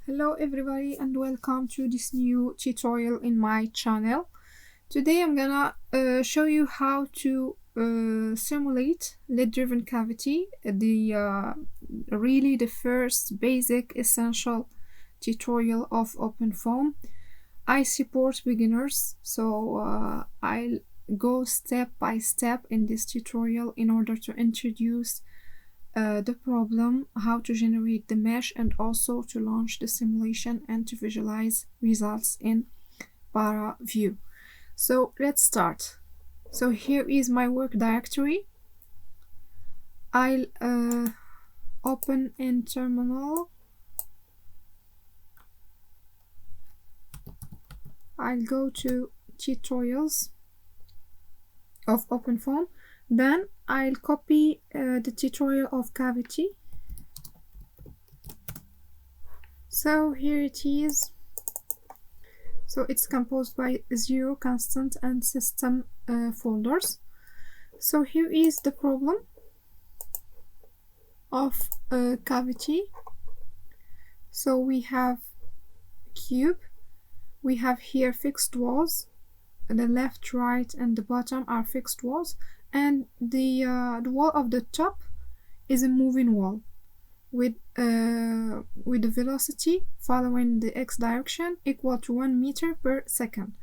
Hello everybody and welcome to this new tutorial in my channel. Today I'm gonna show you how to simulate lid-driven cavity, really the first basic essential tutorial of OpenFOAM. I support beginners, so I'll go step by step in this tutorial in order to introduce the problem, how to generate the mesh, and also to launch the simulation and to visualize results in ParaView. So let's start. So here is my work directory. I'll open in terminal. I'll go to tutorials of OpenFOAM. Then I'll copy the tutorial of cavity. So here it is. So it's composed by 0, constant, and system folders. So here is the problem of cavity. So we have cube. We have here fixed walls. The left, right, and the bottom are fixed walls. And the wall of the top is a moving wall with the velocity following the x direction equal to 1 meter per second.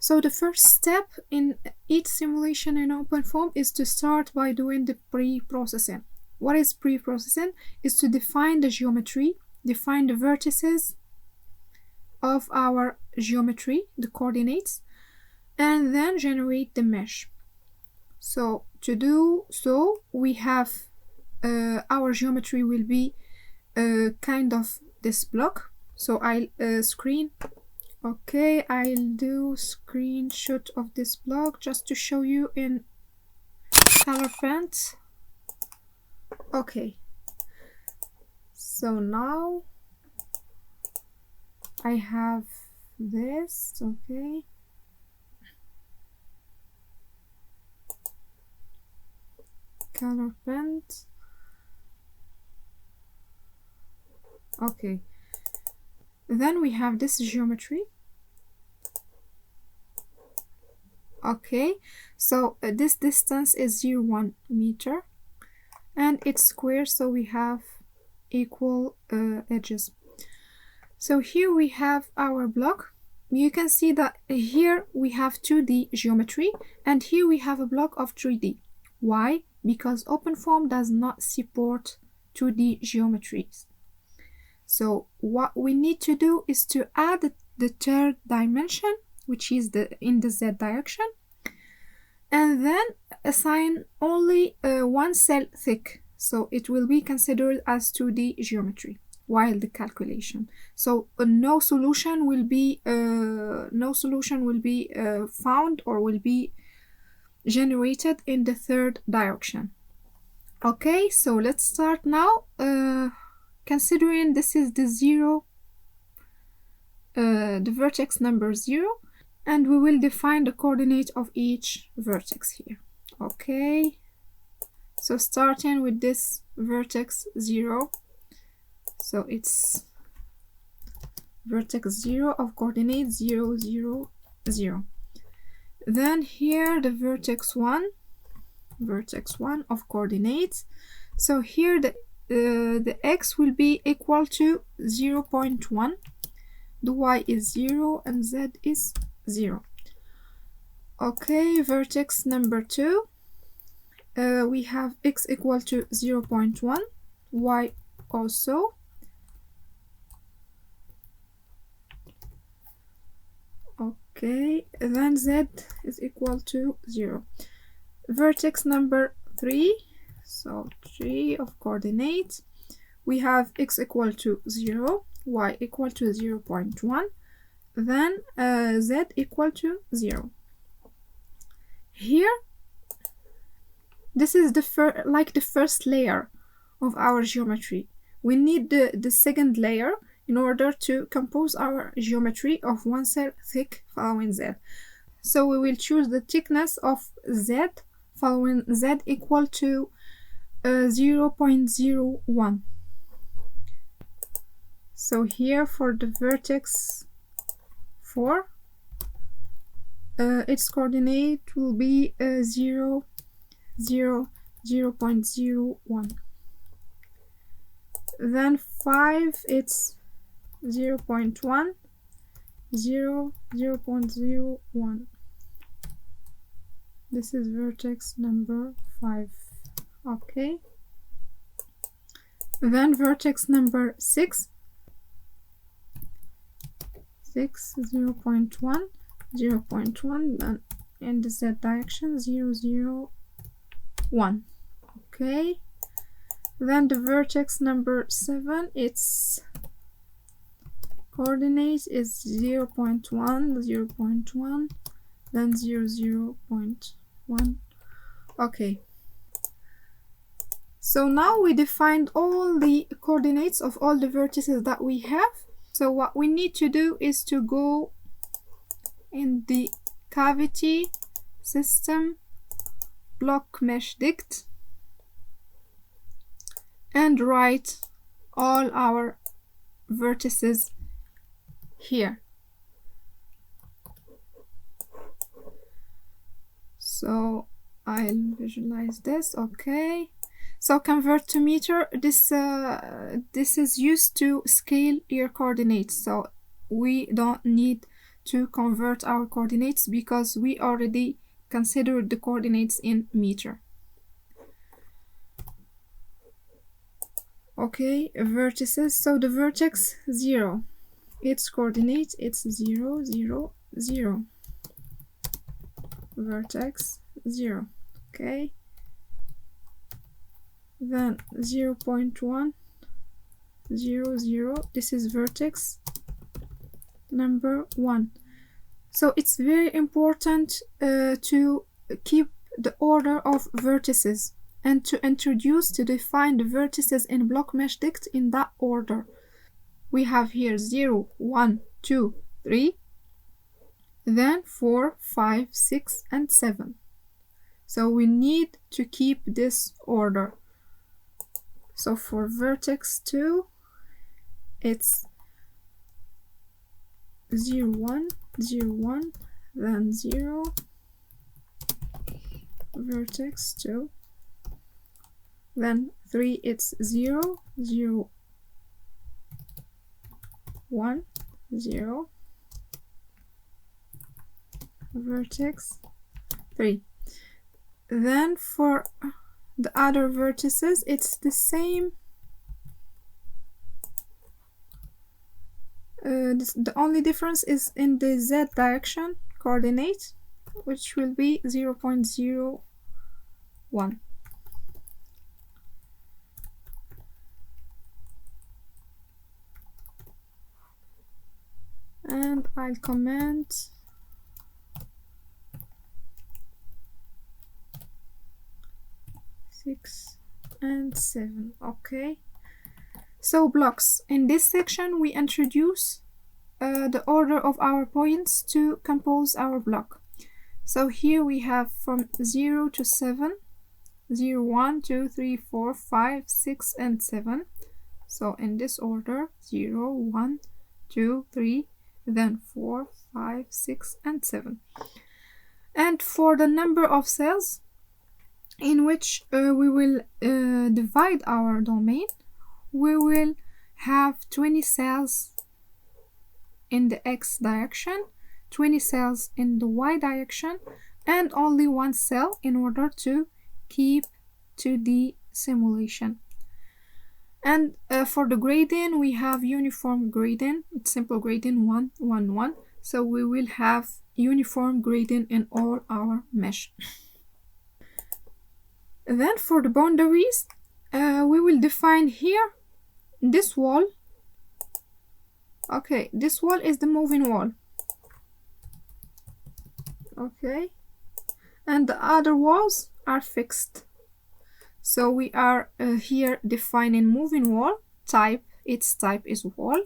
So the first step in each simulation in OpenFOAM is to start by doing the pre-processing. What is pre-processing? Is to define the geometry, define the vertices of our geometry, the coordinates, and then generate the mesh. So to do so, we have our geometry will be kind of this block. So I'll I'll do screenshot of this block just to show you in color print. Okay, so now I have this. Okay, color print. Okay, then we have this geometry. Okay, so this distance is 0.1 meter and it's square, so we have equal edges. So here we have our block. You can see that here we have 2D geometry and here we have a block of 3D. Why? Because OpenFOAM does not support 2D geometries. So what we need to do is to add the third dimension, which is in the Z direction, and then assign only one cell thick. So it will be considered as 2D geometry while the calculation. So no solution will be found or will be generated in the third direction. Okay, so let's start now. Considering this is the 0, the vertex number 0, and we will define the coordinate of each vertex here. Okay, so starting with this vertex 0, so it's vertex 0 of coordinate 0, 0, 0. Then here the vertex 1 of coordinates. So here the x will be equal to 0.1, the y is 0, and z is 0. Okay, vertex number 2, we have x equal to 0.1, y also. Okay, then z is equal to 0. Vertex number 3, so 3 of coordinates, we have x equal to 0, y equal to 0.1, then z equal to 0. Here, this is the first layer of our geometry. We need the second layer in order to compose our geometry of one cell thick following z. So we will choose the thickness of z following z equal to 0.01. So here for the vertex 4, its coordinate will be 0, 0, 0.01. Then 5, it's 0.1, 0, 0.01. This is vertex number 5. Okay. Then vertex number 6, 0.1, 0.1, then in the z direction 0, 0, 1. Okay. Then the vertex number 7, its coordinate is 0.1, 0.1, then 0, 0.1. Okay. So now we defined all the coordinates of all the vertices that we have. So what we need to do is to go in the cavity system BlockMeshdict and write all our vertices here. So I'll visualize this. Okay. So convert to meter, this is used to scale your coordinates. So we don't need to convert our coordinates because we already considered the coordinates in meter. Okay, vertices. So the vertex 0, its coordinate, it's 0, 0, 0. Vertex 0. Okay. Then 0.1, 0, 0. This is vertex number 1. So it's very important to keep the order of vertices and to define the vertices in BlockMeshdict in that order. We have here 0, 1, 2, 3, then 4, 5, 6, and 7. So we need to keep this order. So for vertex 2, it's 0, 1, 0, 1, then 0, vertex 2, then 3, it's 0, 0, 1, 0, vertex 3. Then for the other vertices, it's the same. The only difference is in the z direction coordinate, which will be 0.01. And I'll comment 6 and 7. Okay. So blocks. In this section we introduce the order of our points to compose our block. So here we have from 0 to 7, 0, 1, 2, 3, 4, 5, 6, and 7. So in this order, 0, 1, 2, 3, then 4, 5, 6, and 7. And for the number of cells in which we will divide our domain, we will have 20 cells in the x direction, 20 cells in the y direction, and only one cell in order to keep to the simulation. And for the gradient, we have uniform gradient. It's simple gradient 1, 1, 1. So we will have uniform gradient in all our mesh. Then for the boundaries, we will define here this wall. Okay, this wall is the moving wall. Okay, and the other walls are fixed. So we are here defining moving wall type. Its type is wall.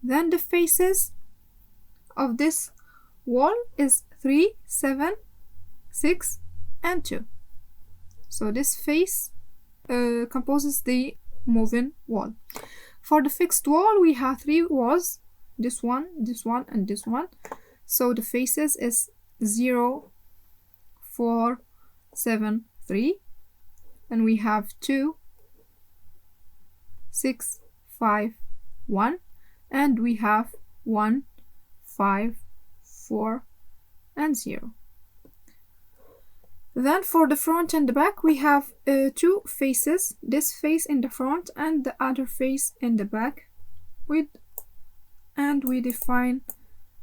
Then the faces of this wall is 3, 7, 6, and 2. So this face composes the moving wall. For the fixed wall, we have 3 walls, this one, and this one. So the faces is 0, 4, 7, 3, and we have 2, 6, 5, 1, and we have 1, 5, 4, and 0. Then for the front and the back, we have 2 faces, this face in the front and the other face in the back, and we define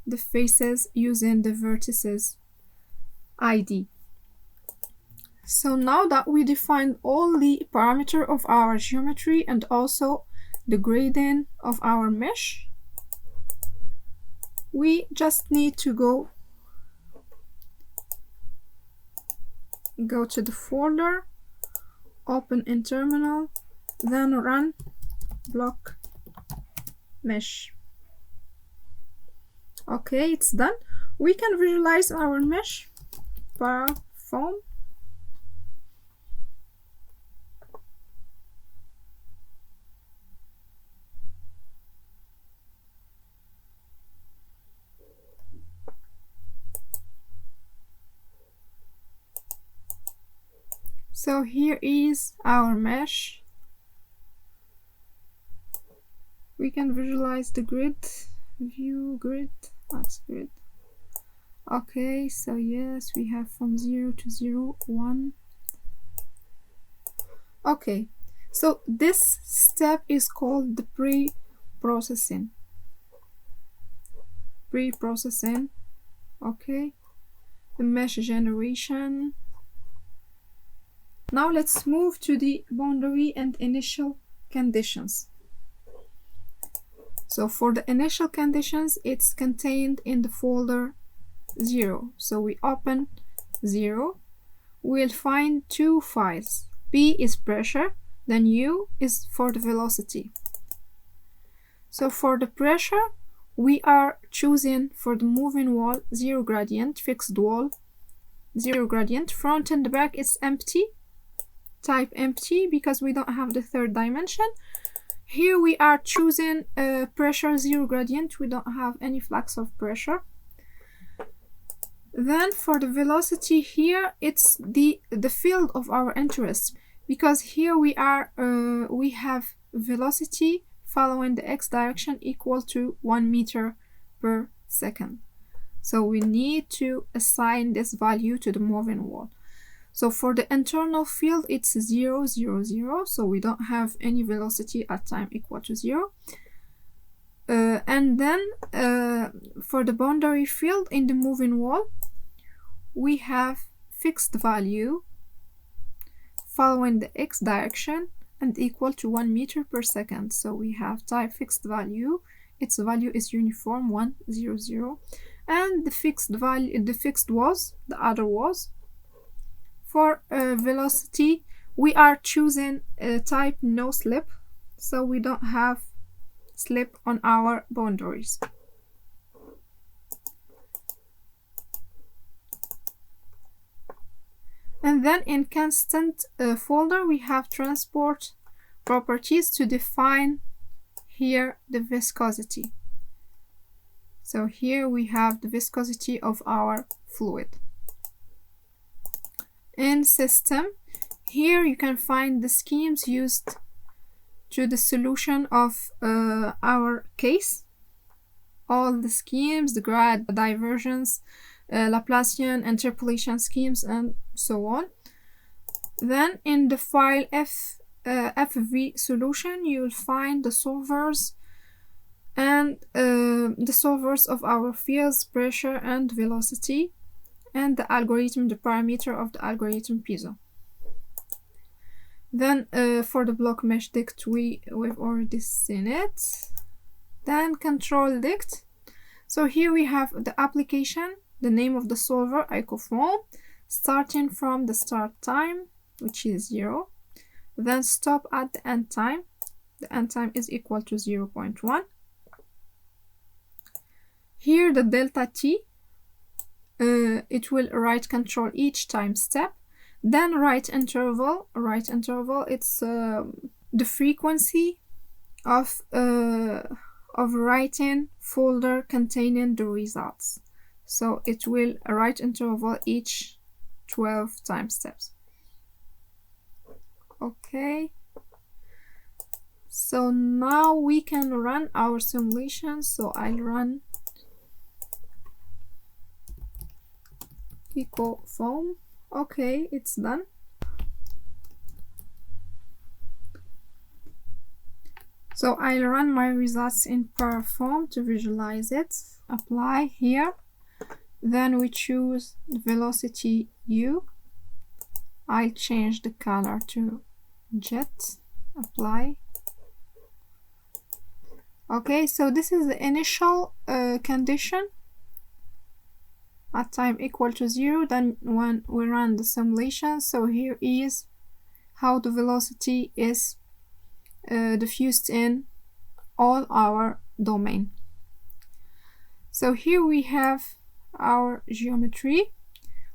the faces using the vertices ID. So now that we defined all the parameters of our geometry and also the gradient of our mesh, we just need to go to the folder, open in terminal, then run BlockMesh. Okay, it's done. We can visualize our mesh ParaFoam. So here is our mesh. We can visualize the grid, view grid, max grid. Okay, so yes, we have from 0 to 0, 1. Okay, so this step is called the pre-processing. Okay, the mesh generation. Now let's move to the boundary and initial conditions. So for the initial conditions, it's contained in the folder 0. So we open 0. We'll find 2 files. P is pressure, then U is for the velocity. So for the pressure, we are choosing for the moving wall 0 gradient, fixed wall 0 gradient. Front and the back is empty. Type empty because we don't have the third dimension. Here we are choosing pressure 0 gradient. We don't have any flux of pressure. Then for the velocity, here it's the field of our interest, because here we have velocity following the x direction equal to 1 meter per second. So we need to assign this value to the moving wall. So for the internal field, it's 0, 0, 0. So we don't have any velocity at time equal to 0. And then for the boundary field in the moving wall, we have fixed value following the x direction and equal to 1 meter per second. So we have type fixed value. Its value is uniform 1, 0, 0. And the fixed value, the other was. For velocity, we are choosing type no slip, so we don't have slip on our boundaries. And then in constant folder, we have transport properties to define here the viscosity. So here we have the viscosity of our fluid. In system, here you can find the schemes used to the solution of our case. All the schemes, the grad, divergence, Laplacian, interpolation schemes, and so on. Then in the file FV solution, you will find the solvers and the solvers of our fields, pressure and velocity, and the algorithm, the parameter of the algorithm Piezo. Then for the BlockMeshdict, we've already seen it. Then control dict. So here we have the application, the name of the solver, icoFoam, starting from the start time, which is 0. Then stop at the end time. The end time is equal to 0.1. Here the delta t. It will write control each time step. Then write interval, it's the frequency of writing folder containing the results. So it will write interval each 12 time steps. Okay, so now we can run our simulation. So I'll run icoFoam. Okay, it's done. So I'll run my results in Preprocessing to visualize it. Apply here. Then we choose the velocity U. I'll change the color to jet. Apply. Okay, so this is the initial condition at time equal to 0. Then when we run the simulation, so here is how the velocity is diffused in all our domain. So here we have our geometry.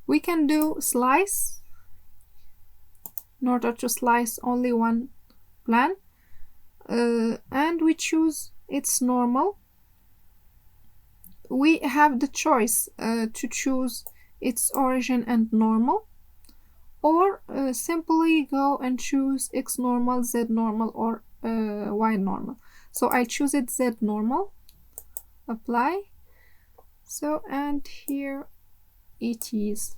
We can do slice in order to slice only one plan, and we choose its normal. We have the choice to choose its origin and normal, or simply go and choose X normal, Z normal, or Y normal. So I choose it Z normal. Apply. So, and here it is.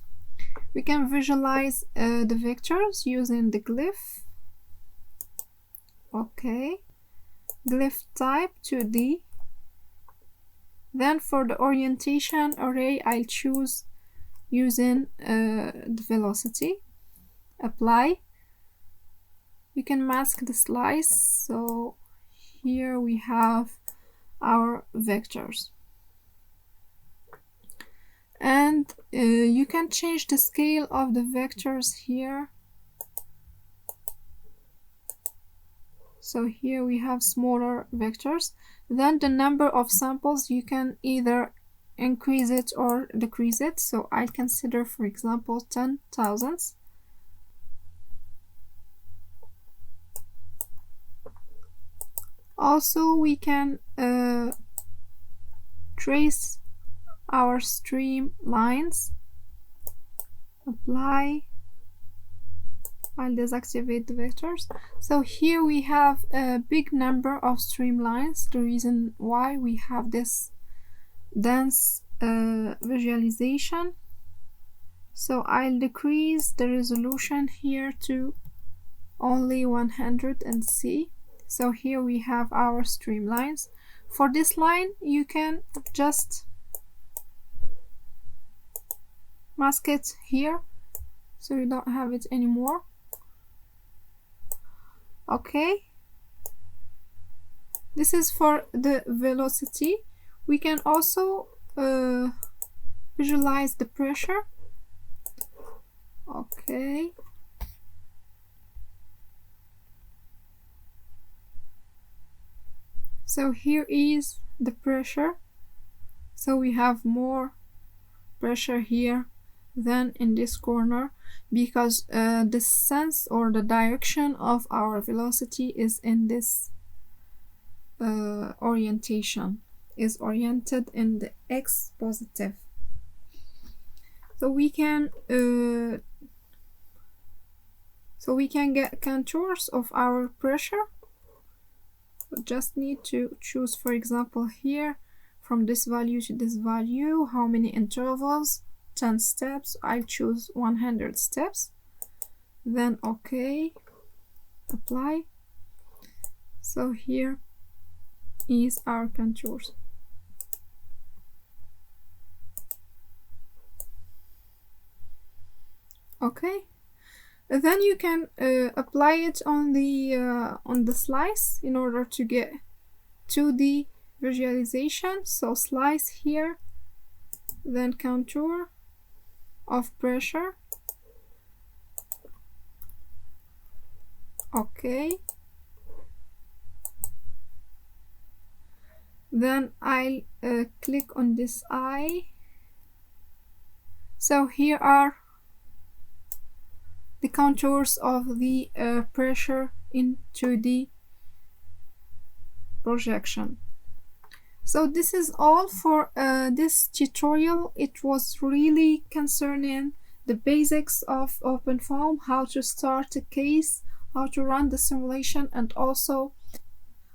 We can visualize the vectors using the glyph. Okay, glyph type 2D. Then for the orientation array, I'll choose using the velocity. Apply. You can mask the slice. So here we have our vectors. And you can change the scale of the vectors here. So here we have smaller vectors. Then the number of samples, you can either increase it or decrease it. So I consider, for example, 10,000. Also, we can trace our streamlines. Apply. I'll deactivate the vectors. So here we have a big number of streamlines. The reason why we have this dense visualization. So I'll decrease the resolution here to only 100 and see. So here we have our streamlines. For this line, you can just mask it here, so you don't have it anymore. Okay, this is for the velocity. We can also visualize the pressure. Okay, so here is the pressure. So we have more pressure here than in this corner, because the sense or the direction of our velocity is in this orientation, is oriented in the X positive. So we can get contours of our pressure. We just need to choose, for example, here from this value to this value, how many intervals. 10 steps. I choose 100 steps. Then OK. Apply. So here is our contours. Okay. Then you can apply it on the slice in order to get 2D visualization. So slice here, then contour of pressure. Okay. Then I'll click on this eye. So here are the contours of the pressure in 2D projection. So this is all for this tutorial. It was really concerning the basics of OpenFOAM, how to start a case, how to run the simulation, and also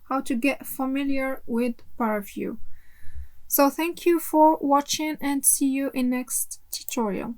how to get familiar with ParaView. So thank you for watching and see you in next tutorial.